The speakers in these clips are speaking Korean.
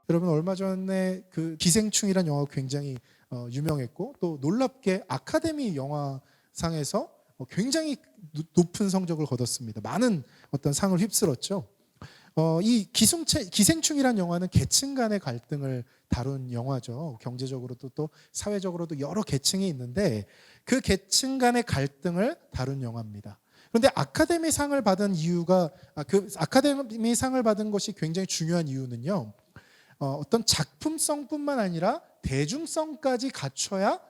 여러분 얼마 전에 그 기생충이란 영화가 굉장히 유명했고 또 놀랍게 아카데미 영화상에서 굉장히 높은 성적을 거뒀습니다. 많은 어떤 상을 휩쓸었죠. 이 기생충이란 영화는 계층 간의 갈등을 다룬 영화죠. 경제적으로도 또 사회적으로도 여러 계층이 있는데 그 계층 간의 갈등을 다룬 영화입니다. 그런데 아카데미상을 받은 이유가 그 아카데미상을 받은 것이 굉장히 중요한 이유는요. 어떤 작품성뿐만 아니라 대중성까지 갖춰야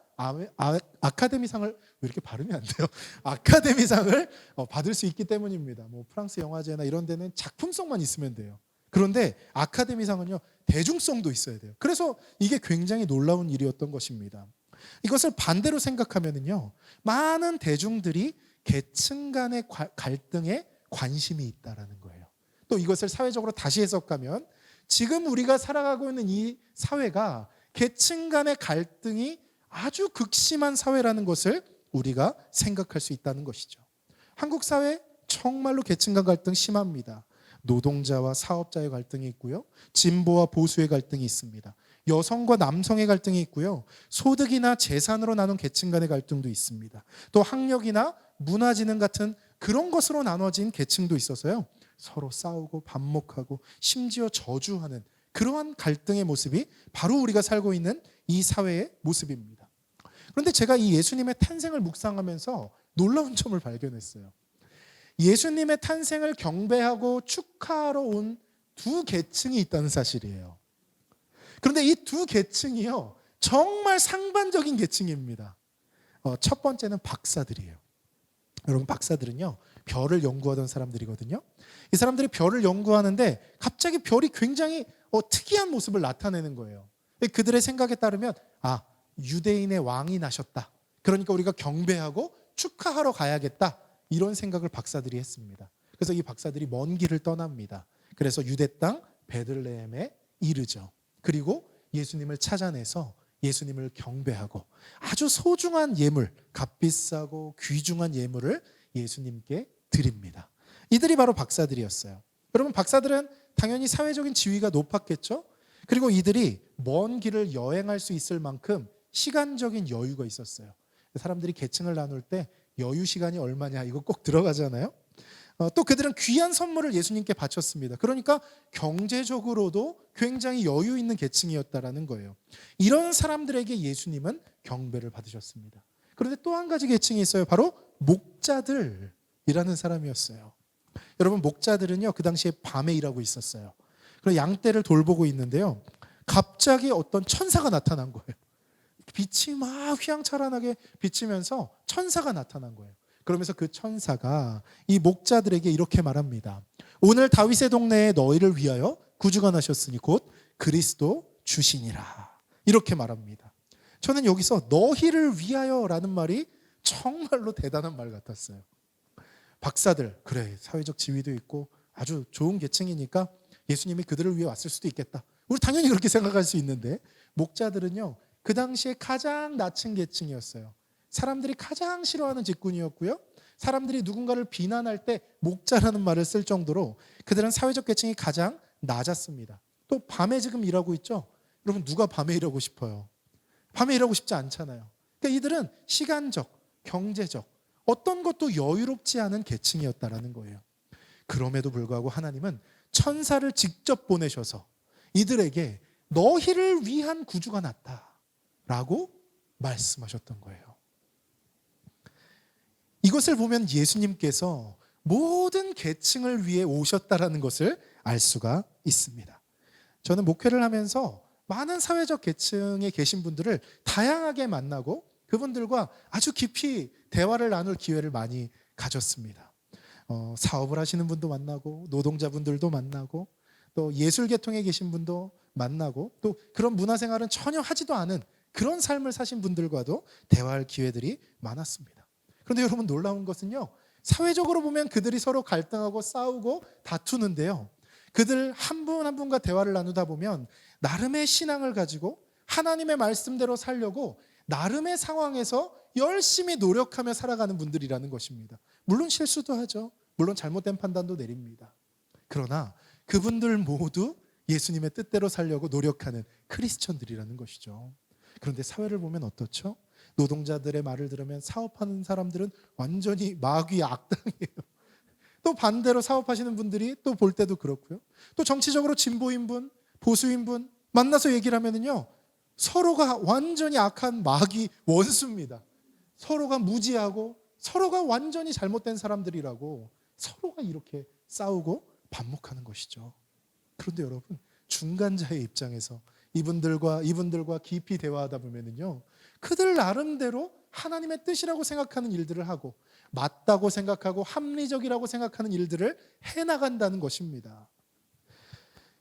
아카데미상을 왜 이렇게 발음이 안 돼요? 아카데미상을 받을 수 있기 때문입니다. 뭐 프랑스 영화제나 이런 데는 작품성만 있으면 돼요. 그런데 아카데미상은요 대중성도 있어야 돼요. 그래서 이게 굉장히 놀라운 일이었던 것입니다. 이것을 반대로 생각하면은요 많은 대중들이 계층 간의 갈등에 관심이 있다라는 거예요. 또 이것을 사회적으로 다시 해석하면 지금 우리가 살아가고 있는 이 사회가 계층 간의 갈등이 아주 극심한 사회라는 것을 우리가 생각할 수 있다는 것이죠. 한국 사회 정말로 계층 간 갈등 심합니다. 노동자와 사업자의 갈등이 있고요. 진보와 보수의 갈등이 있습니다. 여성과 남성의 갈등이 있고요. 소득이나 재산으로 나눈 계층 간의 갈등도 있습니다. 또 학력이나 문화지능 같은 그런 것으로 나눠진 계층도 있어서요. 서로 싸우고 반목하고 심지어 저주하는 그러한 갈등의 모습이 바로 우리가 살고 있는 이 사회의 모습입니다. 그런데 제가 이 예수님의 탄생을 묵상하면서 놀라운 점을 발견했어요. 예수님의 탄생을 경배하고 축하하러 온 두 계층이 있다는 사실이에요. 그런데 이 두 계층이요 정말 상반적인 계층입니다. 첫 번째는 박사들이에요. 여러분 박사들은요 별을 연구하던 사람들이거든요. 이 사람들이 별을 연구하는데 갑자기 별이 굉장히 특이한 모습을 나타내는 거예요. 그들의 생각에 따르면 유대인의 왕이 나셨다. 그러니까 우리가 경배하고 축하하러 가야겠다. 이런 생각을 박사들이 했습니다. 그래서 이 박사들이 먼 길을 떠납니다. 그래서 유대 땅 베들레헴에 이르죠. 그리고 예수님을 찾아내서 예수님을 경배하고 아주 소중한 예물, 값비싸고 귀중한 예물을 예수님께 드립니다. 이들이 바로 박사들이었어요. 여러분 박사들은 당연히 사회적인 지위가 높았겠죠. 그리고 이들이 먼 길을 여행할 수 있을 만큼 시간적인 여유가 있었어요. 사람들이 계층을 나눌 때 여유 시간이 얼마냐 이거 꼭 들어가잖아요. 또 그들은 귀한 선물을 예수님께 바쳤습니다. 그러니까 경제적으로도 굉장히 여유 있는 계층이었다라는 거예요. 이런 사람들에게 예수님은 경배를 받으셨습니다. 그런데 또 한 가지 계층이 있어요. 바로 목자들이라는 사람이었어요. 여러분 목자들은요 그 당시에 밤에 일하고 있었어요. 그래서 양떼를 돌보고 있는데요. 갑자기 어떤 천사가 나타난 거예요. 빛이 막 휘황찬란하게 비치면서 천사가 나타난 거예요. 그러면서 그 천사가 이 목자들에게 이렇게 말합니다. 오늘 다윗의 동네에 너희를 위하여 구주가 나셨으니 곧 그리스도 주시니라. 이렇게 말합니다. 저는 여기서 너희를 위하여라는 말이 정말로 대단한 말 같았어요. 박사들, 그래 사회적 지위도 있고 아주 좋은 계층이니까 예수님이 그들을 위해 왔을 수도 있겠다. 우리 당연히 그렇게 생각할 수 있는데 목자들은요 그 당시에 가장 낮은 계층이었어요. 사람들이 가장 싫어하는 직군이었고요. 사람들이 누군가를 비난할 때 목자라는 말을 쓸 정도로 그들은 사회적 계층이 가장 낮았습니다. 또 밤에 지금 일하고 있죠. 여러분 누가 밤에 일하고 싶어요? 밤에 일하고 싶지 않잖아요. 그러니까 이들은 시간적, 경제적 어떤 것도 여유롭지 않은 계층이었다라는 거예요. 그럼에도 불구하고 하나님은 천사를 직접 보내셔서 이들에게 너희를 위한 구주가 났다라고 말씀하셨던 거예요. 이것을 보면 예수님께서 모든 계층을 위해 오셨다라는 것을 알 수가 있습니다. 저는 목회를 하면서 많은 사회적 계층에 계신 분들을 다양하게 만나고 그분들과 아주 깊이 대화를 나눌 기회를 많이 가졌습니다. 사업을 하시는 분도 만나고 노동자분들도 만나고 또 예술계통에 계신 분도 만나고 또 그런 문화생활은 전혀 하지도 않은 그런 삶을 사신 분들과도 대화할 기회들이 많았습니다. 그런데 여러분 놀라운 것은요. 사회적으로 보면 그들이 서로 갈등하고 싸우고 다투는데요. 그들 한 분 한 분과 대화를 나누다 보면 나름의 신앙을 가지고 하나님의 말씀대로 살려고 나름의 상황에서 열심히 노력하며 살아가는 분들이라는 것입니다. 물론 실수도 하죠. 물론 잘못된 판단도 내립니다. 그러나 그분들 모두 예수님의 뜻대로 살려고 노력하는 크리스천들이라는 것이죠. 그런데 사회를 보면 어떻죠? 노동자들의 말을 들으면 사업하는 사람들은 완전히 마귀의 악당이에요. 또 반대로 사업하시는 분들이 또 볼 때도 그렇고요. 또 정치적으로 진보인 분, 보수인 분 만나서 얘기를 하면은요, 서로가 완전히 악한 마귀 원수입니다. 서로가 무지하고 서로가 완전히 잘못된 사람들이라고 서로가 이렇게 싸우고 반목하는 것이죠. 그런데 여러분, 중간자의 입장에서 이분들과 깊이 대화하다 보면은요, 그들 나름대로 하나님의 뜻이라고 생각하는 일들을 하고 맞다고 생각하고 합리적이라고 생각하는 일들을 해나간다는 것입니다.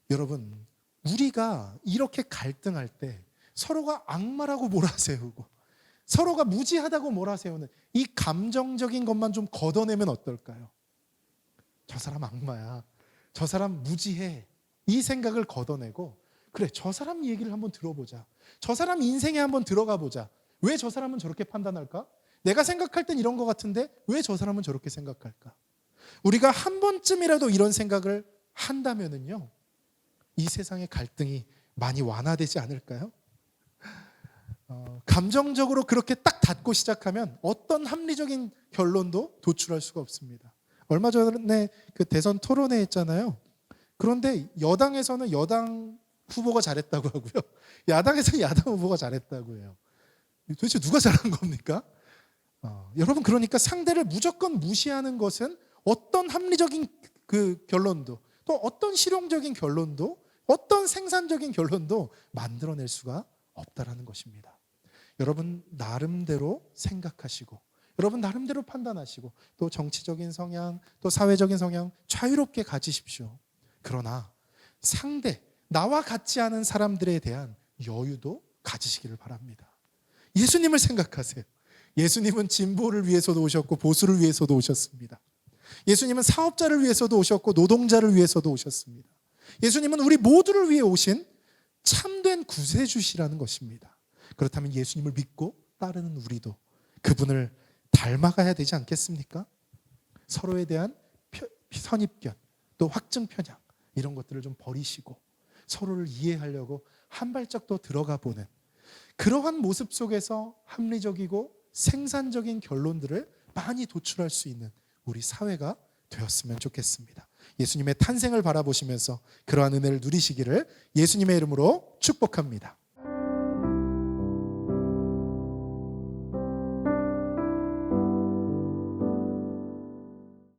여러분, 우리가 이렇게 갈등할 때 서로가 악마라고 몰아세우고 서로가 무지하다고 몰아세우는 이 감정적인 것만 좀 걷어내면 어떨까요? 저 사람 악마야, 저 사람 무지해, 이 생각을 걷어내고 그래, 저 사람 얘기를 한번 들어보자, 저 사람 인생에 한번 들어가 보자. 왜 저 사람은 저렇게 판단할까? 내가 생각할 땐 이런 것 같은데 왜 저 사람은 저렇게 생각할까? 우리가 한 번쯤이라도 이런 생각을 한다면은요, 이 세상의 갈등이 많이 완화되지 않을까요? 감정적으로 그렇게 딱 닫고 시작하면 어떤 합리적인 결론도 도출할 수가 없습니다. 얼마 전에 그 대선 토론회 했잖아요. 그런데 여당에서는 여당 후보가 잘했다고 하고요, 야당에서는 야당 후보가 잘했다고 해요. 도대체 누가 잘한 겁니까? 여러분, 그러니까 상대를 무조건 무시하는 것은 어떤 합리적인 그 결론도, 또 어떤 실용적인 결론도, 어떤 생산적인 결론도 만들어낼 수가 없다라는 것입니다. 여러분 나름대로 생각하시고, 여러분 나름대로 판단하시고, 또 정치적인 성향, 또 사회적인 성향 자유롭게 가지십시오. 그러나 상대, 나와 같지 않은 사람들에 대한 여유도 가지시기를 바랍니다. 예수님을 생각하세요. 예수님은 진보를 위해서도 오셨고 보수를 위해서도 오셨습니다. 예수님은 사업자를 위해서도 오셨고 노동자를 위해서도 오셨습니다. 예수님은 우리 모두를 위해 오신 참된 구세주시라는 것입니다. 그렇다면 예수님을 믿고 따르는 우리도 그분을 닮아가야 되지 않겠습니까? 서로에 대한 선입견, 또 확증 편향, 이런 것들을 좀 버리시고 서로를 이해하려고 한 발짝 더 들어가 보는 그러한 모습 속에서 합리적이고 생산적인 결론들을 많이 도출할 수 있는 우리 사회가 되었으면 좋겠습니다. 예수님의 탄생을 바라보시면서 그러한 은혜를 누리시기를 예수님의 이름으로 축복합니다.